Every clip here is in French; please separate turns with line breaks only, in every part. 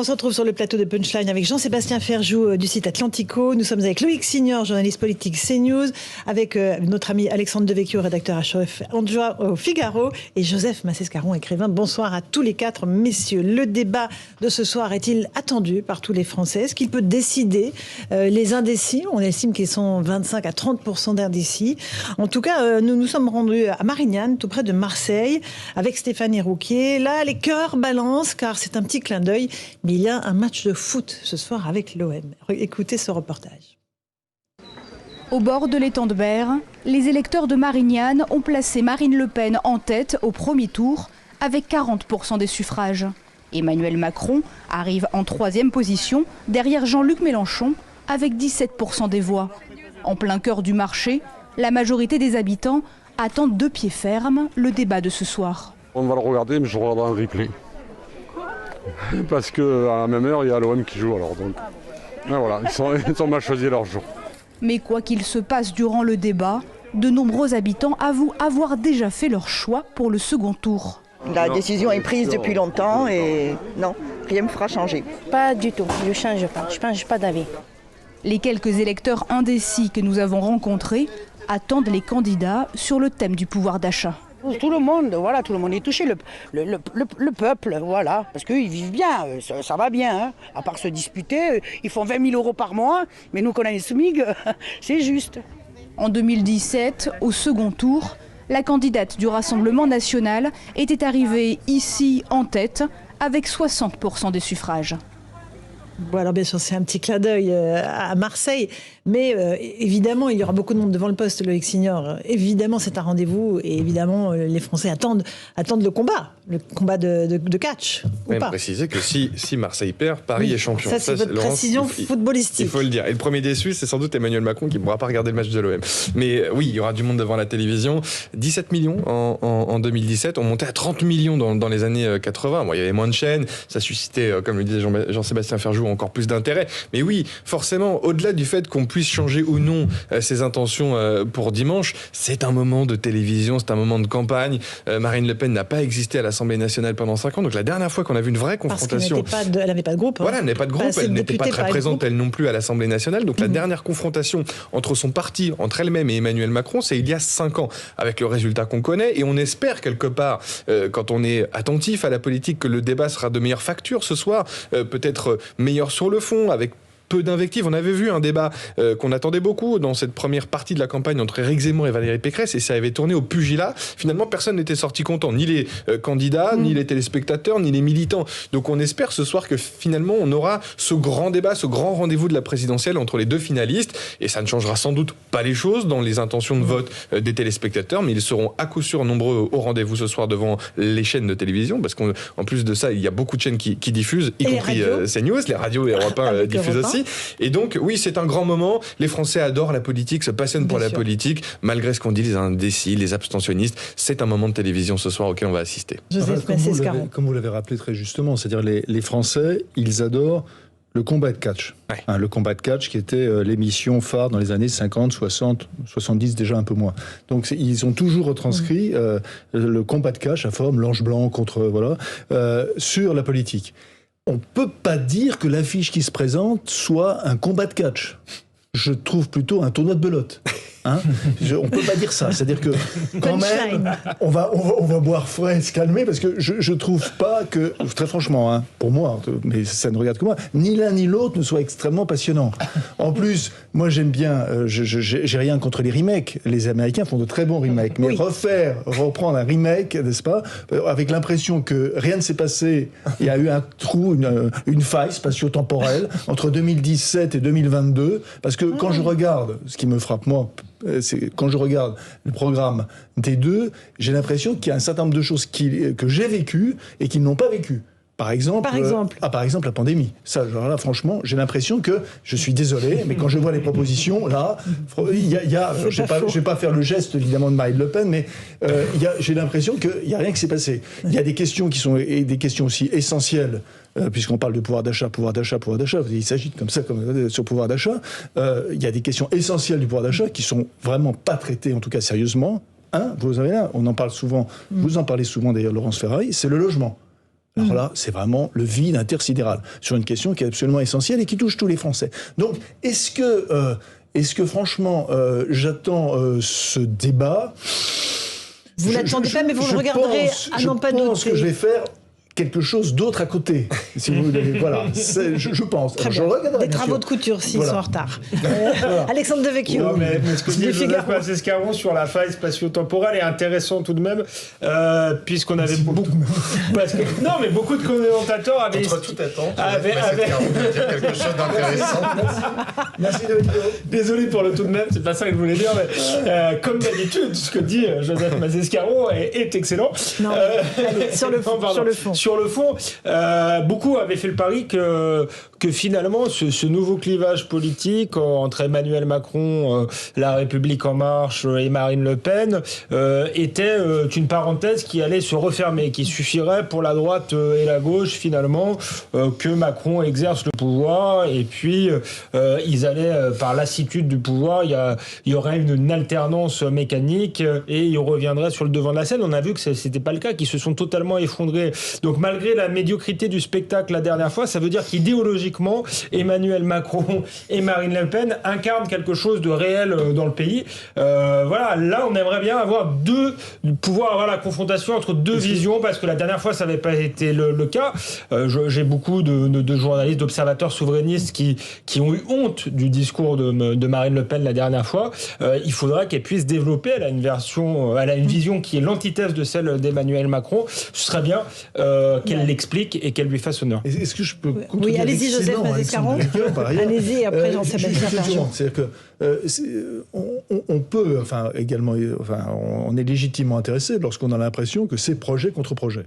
On se retrouve sur le plateau de Punchline avec Jean-Sébastien Ferjou du site Atlantico. Nous sommes avec Loïc Signor, journaliste politique CNews, avec notre ami Alexandre Devecchio, rédacteur à chef adjoint au Figaro, et Joseph Massescaron, écrivain. Bonsoir à tous les quatre, messieurs. Le débat de ce soir est-il attendu par tous les Français? Est-ce qu'il peut décider les indécis? On estime qu'ils sont 25 à 30% d'indécis. En tout cas, nous nous sommes rendus à Marignane, tout près de Marseille, avec Stéphanie Rouquier. Là, les cœurs balancent, car c'est un petit clin d'œil. Mais il y a un match de foot ce soir avec l'OM. Écoutez ce reportage.
Au bord de l'étang de Berre, les électeurs de Marignane ont placé Marine Le Pen en tête au premier tour avec 40% des suffrages. Emmanuel Macron arrive en troisième position derrière Jean-Luc Mélenchon avec 17% des voix. En plein cœur du marché, la majorité des habitants attendent de pied ferme le débat de ce soir.
On va le regarder, mais je regarderai un replay. Parce qu'à la même heure, il y a l'OM qui joue, alors donc... Et voilà, ils ont mal choisi leur jour.
Mais quoi qu'il se passe durant le débat, de nombreux habitants avouent avoir déjà fait leur choix pour le second tour.
La décision est prise depuis longtemps et non, rien ne me fera changer.
Pas du tout, je ne change pas d'avis.
Les quelques électeurs indécis que nous avons rencontrés attendent les candidats sur le thème du pouvoir d'achat.
Tout le monde, voilà, tout le monde est touché, le peuple, voilà, parce qu'ils vivent bien, ça va bien, hein. À part se disputer, ils font 20 000 euros par mois, mais nous qu'on a les SMIG, c'est juste.
En 2017, au second tour, la candidate du Rassemblement national était arrivée ici en tête avec 60% des suffrages.
Bon, alors bien sûr, c'est un petit clin d'œil à Marseille, mais évidemment, il y aura beaucoup de monde devant le poste, Loïc Signor. Évidemment, c'est un rendez-vous, et évidemment, les Français attendent le combat de catch.
Ou pas. Préciser que si Marseille perd, Paris est champion.
Ça, c'est votre précision footballistique.
Il faut le dire. Et le premier déçu, c'est sans doute Emmanuel Macron qui ne pourra pas regarder le match de l'OM. Mais oui, il y aura du monde devant la télévision. 17 millions en 2017. On montait à 30 millions dans les années 80. Bon, il y avait moins de chaînes. Ça suscitait, comme le disait Jean-Sébastien Ferjou, encore plus d'intérêt. Mais oui, forcément, au-delà du fait qu'on puisse changer ou non ses intentions pour dimanche, c'est un moment de télévision, c'est un moment de campagne. Marine Le Pen n'a pas existé à l'Assemblée nationale pendant 5 ans. Donc la dernière fois qu'on a vu une vraie confrontation...
Parce qu'elle n'avait pas de groupe. Hein.
Voilà, elle n'avait pas de groupe, elle n'était pas très présente, elle non plus, à l'Assemblée nationale. Donc la dernière confrontation entre son parti, entre elle-même et Emmanuel Macron, c'est il y a 5 ans, avec le résultat qu'on connaît. Et on espère quelque part, quand on est attentif à la politique, que le débat sera de meilleure facture ce soir, peut-être meilleur sur le fond, avec peu d'invectives. On avait vu un débat qu'on attendait beaucoup dans cette première partie de la campagne entre Éric Zemmour et Valérie Pécresse, et ça avait tourné au pugilat. Finalement, personne n'était sorti content, ni les candidats, ni les téléspectateurs, ni les militants. Donc on espère ce soir que finalement on aura ce grand débat, ce grand rendez-vous de la présidentielle entre les deux finalistes, et ça ne changera sans doute pas les choses dans les intentions de vote des téléspectateurs, mais ils seront à coup sûr nombreux au rendez-vous ce soir devant les chaînes de télévision, parce qu'en plus de ça, il y a beaucoup de chaînes qui diffusent, y compris CNews, les radios et Europe 1 diffusent aussi. Et donc, oui, c'est un grand moment. Les Français adorent la politique, se passionnent pour la politique, malgré ce qu'on dit, les indécis, les abstentionnistes. C'est un moment de télévision ce soir auquel on va assister.
Comme vous l'avez rappelé très justement, c'est-à-dire les Français, ils adorent le combat de catch. Ouais. Le combat de catch qui était l'émission phare dans les années 50, 60, 70, déjà un peu moins. Donc ils ont toujours retranscrit le combat de catch à forme l'ange-blanc contre... sur la politique. On ne peut pas dire que l'affiche qui se présente soit un combat de catch. Je trouve plutôt un tournoi de belote. On ne peut pas dire ça. C'est-à-dire que, quand même, on va boire frais et se calmer, parce que je ne trouve pas que, très franchement, pour moi, mais ça ne regarde que moi, ni l'un ni l'autre ne soit extrêmement passionnant. En plus, moi j'aime bien, j'ai rien contre les remakes. Les Américains font de très bons remakes. Mais reprendre un remake, n'est-ce pas, avec l'impression que rien ne s'est passé, il y a eu un trou, une faille spatio-temporelle entre 2017 et 2022, parce que quand je regarde, ce qui me frappe moi, c'est quand je regarde le programme des deux, j'ai l'impression qu'il y a un certain nombre de choses que j'ai vécues et qu'ils n'ont pas vécues. Par exemple, la pandémie. Ça, alors là, franchement, j'ai l'impression que, je suis désolé, mais quand je vois les propositions, là, je vais pas faire le geste, évidemment, de Marine Le Pen, mais j'ai l'impression qu'il n'y a rien qui s'est passé. Il y a des questions qui sont des questions aussi essentielles, puisqu'on parle de pouvoir d'achat, il s'agit comme ça, sur le pouvoir d'achat. Il y a des questions essentielles du pouvoir d'achat qui sont vraiment pas traitées, en tout cas sérieusement. Vous savez là, on en parle souvent, vous en parlez souvent d'ailleurs, Laurence Ferrari, c'est le logement. Alors là, c'est vraiment le vide intersidéral sur une question qui est absolument essentielle et qui touche tous les Français. Donc, est-ce que franchement, j'attends ce débat?
Vous l'attendez pas, mais vous le regarderez à n'en pas douter.
Je pense que je vais faire quelque chose d'autre à côté, si vous voulez. Voilà, je pense.
Très bien. Des travaux de couture s'ils sont en retard. Alexandre Devecchio.
Non, mais ce que dit Joseph Massescaron sur la faille spatio-temporelle est intéressant tout de même, puisqu'on avait beaucoup de commentateurs avaient...
Contre toute attente,
avait
dire quelque chose d'intéressant.
Merci Devecchio.
Désolé pour le tout de même, c'est pas ça que je voulais dire, mais comme d'habitude, ce que dit Joseph Massescaron est excellent.
Non, allez, sur le fond.
Sur le fond, beaucoup avaient fait le pari que finalement, ce nouveau clivage politique entre Emmanuel Macron, La République En Marche et Marine Le Pen était une parenthèse qui allait se refermer, qui suffirait pour la droite et la gauche, finalement, que Macron exerce le pouvoir, et puis ils allaient, par lassitude du pouvoir, il y aurait une alternance mécanique, et ils reviendraient sur le devant de la scène. On a vu que c'était pas le cas, qu'ils se sont totalement effondrés. Donc malgré la médiocrité du spectacle la dernière fois, ça veut dire qu'idéologiquement, Emmanuel Macron et Marine Le Pen incarnent quelque chose de réel dans le pays. Voilà, là on aimerait bien pouvoir avoir la confrontation entre deux visions, parce que la dernière fois ça n'avait pas été le cas. J'ai beaucoup de journalistes, d'observateurs souverainistes qui ont eu honte du discours de Marine Le Pen la dernière fois. Il faudra qu'elle puisse développer, elle a une vision qui est l'antithèse de celle d'Emmanuel Macron. Ce serait bien qu'elle l'explique et qu'elle lui fasse honneur.
Est-ce que je peux
Oui, allez-y, Joseph Massescaron. Allez-y, et après Jean-Sébastien Ferjou.
C'est-à-dire que on peut, également, on est légitimement intéressé lorsqu'on a l'impression que c'est projet contre projet.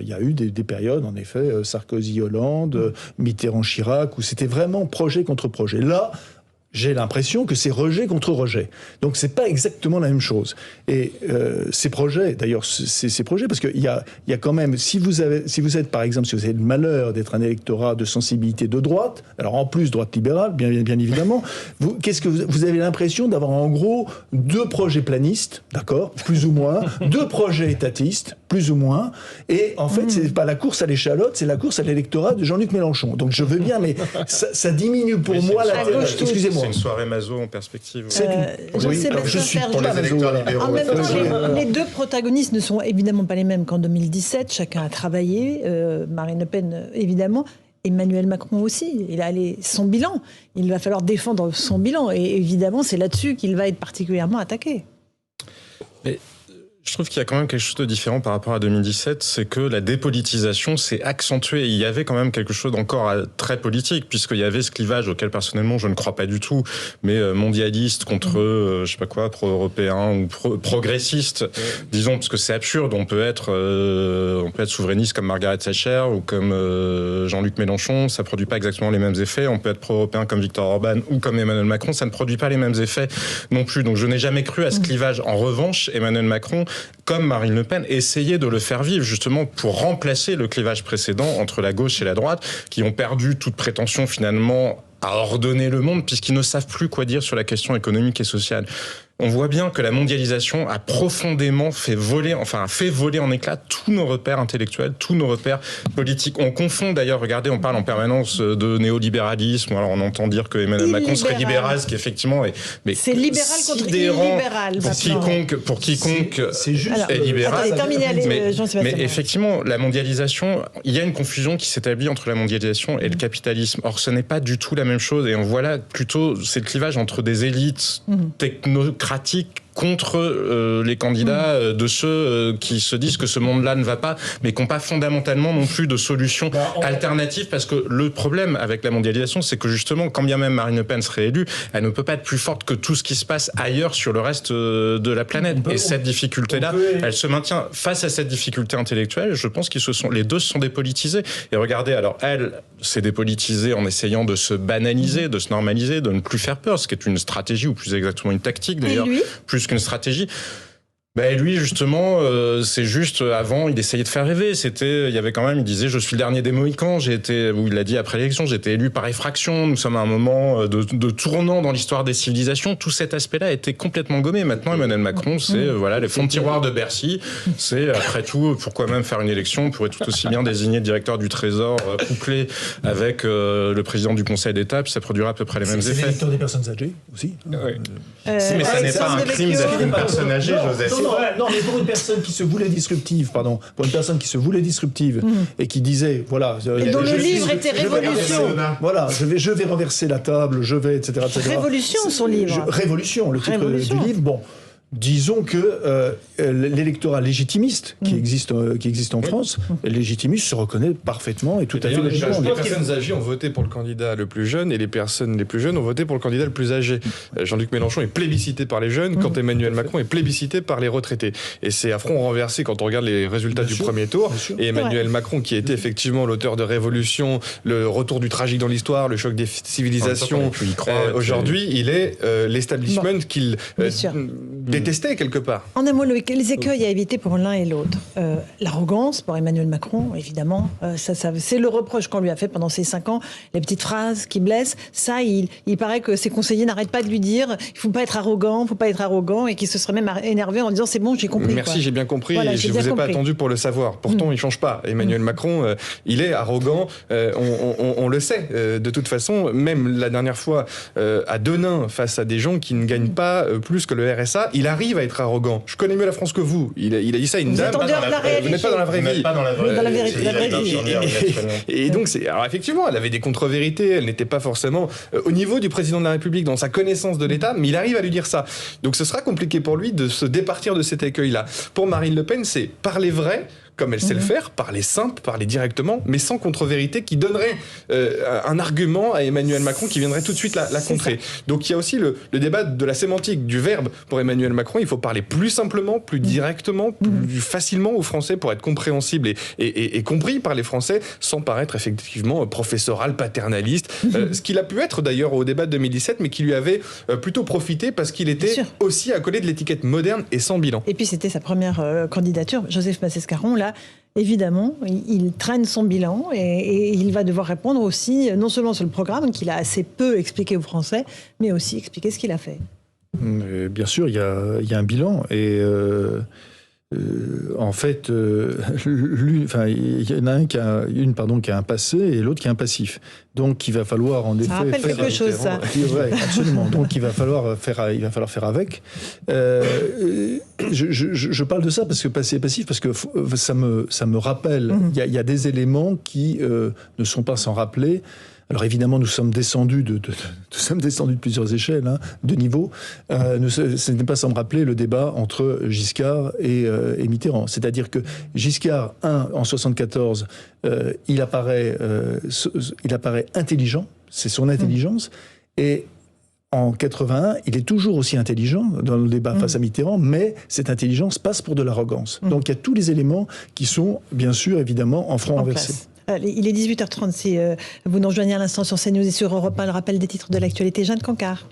Il y a eu des périodes, en effet, Sarkozy-Hollande, Mitterrand-Chirac, où c'était vraiment projet contre projet. Là, j'ai l'impression que c'est rejet contre rejet. Donc c'est pas exactement la même chose. Et ces projets, d'ailleurs, ces projets, parce qu'il y a quand même, si vous êtes par exemple, si vous avez le malheur d'être un électorat de sensibilité de droite, alors en plus droite libérale, bien évidemment, vous avez l'impression d'avoir en gros deux projets planistes, d'accord, plus ou moins, deux projets étatistes, plus ou moins, et en fait c'est pas la course à l'échalote, c'est la course à l'électorat de Jean-Luc Mélenchon. Donc je veux bien, mais ça diminue pour moi l'intérêt. Excusez-moi.
C'est une soirée maso en perspective.
Je suis pour les électeurs libéraux. En même temps, les deux protagonistes ne sont évidemment pas les mêmes qu'en 2017. Chacun a travaillé. Marine Le Pen, évidemment. Emmanuel Macron aussi. Il a son bilan. Il va falloir défendre son bilan. Et évidemment, c'est là-dessus qu'il va être particulièrement attaqué.
Mais je trouve qu'il y a quand même quelque chose de différent par rapport à 2017, c'est que la dépolitisation s'est accentuée. Il y avait quand même quelque chose d'encore très politique, puisqu'il y avait ce clivage auquel personnellement je ne crois pas du tout, mais mondialiste contre, je sais pas quoi, pro-européen ou progressiste, disons, parce que c'est absurde. On peut être souverainiste comme Margaret Thatcher ou comme Jean-Luc Mélenchon, ça produit pas exactement les mêmes effets. On peut être pro-européen comme Viktor Orban ou comme Emmanuel Macron, ça ne produit pas les mêmes effets non plus. Donc je n'ai jamais cru à ce clivage. En revanche, Emmanuel Macron, comme Marine Le Pen, essayer de le faire vivre justement pour remplacer le clivage précédent entre la gauche et la droite, qui ont perdu toute prétention finalement à ordonner le monde, puisqu'ils ne savent plus quoi dire sur la question économique et sociale. On voit bien que la mondialisation a profondément fait voler en éclats tous nos repères intellectuels, tous nos repères politiques. On confond d'ailleurs, regardez, on parle en permanence de néolibéralisme. Alors on entend dire que Emmanuel Macron serait libéral, ce qui effectivement est
c'est libéral contre illibéral.
Pour quiconque
c'est juste
est libéral.
Mais
effectivement, la mondialisation, il y a une confusion qui s'établit entre la mondialisation et le capitalisme. Or, ce n'est pas du tout la même chose. Et on voit là plutôt, c'est le clivage entre des élites technocratiques contre les candidats de ceux qui se disent que ce monde-là ne va pas, mais qui n'ont pas fondamentalement non plus de solutions alternatives, parce que le problème avec la mondialisation, c'est que justement, quand bien même Marine Le Pen serait élue, elle ne peut pas être plus forte que tout ce qui se passe ailleurs sur le reste de la planète. Et cette difficulté-là, elle se maintient face à cette difficulté intellectuelle. Je pense les deux se sont dépolitisés. Et regardez, alors elle s'est dépolitisée en essayant de se banaliser, de se normaliser, de ne plus faire peur, ce qui est une stratégie, ou plus exactement une tactique d'ailleurs, plus qu'une stratégie.
Lui, justement, c'est juste, avant, il essayait de faire rêver. Il y avait quand même, il disait, je suis le dernier des Mohicans. Il l'a dit après l'élection, j'ai été élu par effraction. Nous sommes à un moment de tournant dans l'histoire des civilisations. Tout cet aspect-là a été complètement gommé. Maintenant, Emmanuel Macron, c'est, les fonds de tiroir de Bercy. C'est, après tout, pourquoi même faire une élection? On pourrait tout aussi bien désigner le directeur du Trésor, couplé avec le président du Conseil d'État, puis ça produira à peu près les mêmes effets.
C'est l'électeur des personnes âgées, aussi.
Oui. Mais ça n'est pas un crime d'être une personne âgée, Joseph.
Non, mais pour une personne qui se voulait disruptive, et qui disait, voilà...
Et dont le livre était Révolution.
Voilà, je vais renverser la table, etc.
Révolution, son livre.
Révolution, le titre du livre. Bon, disons que l'électorat légitimiste qui existe en France, le légitimiste se reconnaît parfaitement et tout à fait légitimement.
Les personnes âgées ont voté pour le candidat le plus jeune et les personnes les plus jeunes ont voté pour le candidat le plus âgé. Jean-Luc Mélenchon est plébiscité par les jeunes, quand Emmanuel Macron est plébiscité par les retraités. Et c'est à front renversé quand on regarde les résultats du premier tour. Et Emmanuel Macron, qui était effectivement l'auteur de Révolution, le retour du tragique dans l'histoire, le choc des civilisations, aujourd'hui, il est l'establishment qu'il détestait quelque part.
En un mot, Loïc, les écueils à éviter pour l'un et l'autre. L'arrogance pour Emmanuel Macron, évidemment. C'est le reproche qu'on lui a fait pendant ces 5 ans. Les petites phrases qui blessent. Ça, il paraît que ses conseillers n'arrêtent pas de lui dire il ne faut pas être arrogant, et qu'il se serait même énervé en disant c'est bon, j'ai compris.
Merci, j'ai bien compris,
voilà,
et je ne vous ai pas attendu pour le savoir. Pourtant, il ne change pas. Emmanuel Macron, il est arrogant, on le sait. De toute façon, même la dernière fois, à Denain, face à des gens qui ne gagnent pas plus que le RSA, il arrive à être arrogant. Je connais mieux la France que vous. Il a dit ça à une dame. Vous n'êtes pas dans la vraie vie. Et donc, alors effectivement, elle avait des contre-vérités. Elle n'était pas forcément au niveau du président de la République dans sa connaissance de l'État, mais il arrive à lui dire ça. Donc, ce sera compliqué pour lui de se départir de cet écueil-là. Pour Marine Le Pen, c'est parler vrai, comme elle sait le faire, parler simple, parler directement, mais sans contre-vérité, qui donnerait un argument à Emmanuel Macron qui viendrait tout de suite la contrer. Donc il y a aussi le débat de la sémantique, du verbe pour Emmanuel Macron. Il faut parler plus simplement, plus directement, plus facilement aux Français pour être compréhensible et compris par les Français, sans paraître effectivement professoral, paternaliste. Ce qu'il a pu être d'ailleurs au débat de 2017, mais qui lui avait plutôt profité parce qu'il était aussi accolé de l'étiquette moderne et sans bilan.
Et puis c'était sa première candidature, Joseph Massescaron, là. Évidemment, il traîne son bilan et il va devoir répondre aussi, non seulement sur le programme qu'il a assez peu expliqué aux Français, mais aussi expliquer ce qu'il a fait.
Bien sûr, il y a un bilan et en fait, il y en a un qui a un passé et l'autre qui a un passif. Donc, il va falloir en effet
rappelle
faire
quelque chose, ça.
Ouais, absolument. Donc, il va falloir faire avec. Je parle de ça parce que passé et passif, parce que ça me rappelle. Il y a des éléments qui ne sont pas sans rappeler. Alors évidemment, nous sommes descendus de plusieurs échelles, de niveaux. Ce n'est pas sans me rappeler le débat entre Giscard et Mitterrand. C'est-à-dire que Giscard, en 74, il apparaît intelligent, c'est son intelligence, et en 81, il est toujours aussi intelligent dans le débat face à Mitterrand, mais cette intelligence passe pour de l'arrogance. Donc il y a tous les éléments qui sont, bien sûr, évidemment, en front renversé.
Il est 18h30 si vous nous rejoignez à l'instant sur CNews et sur Europe 1, le rappel des titres de l'actualité. Jeanne Cancard.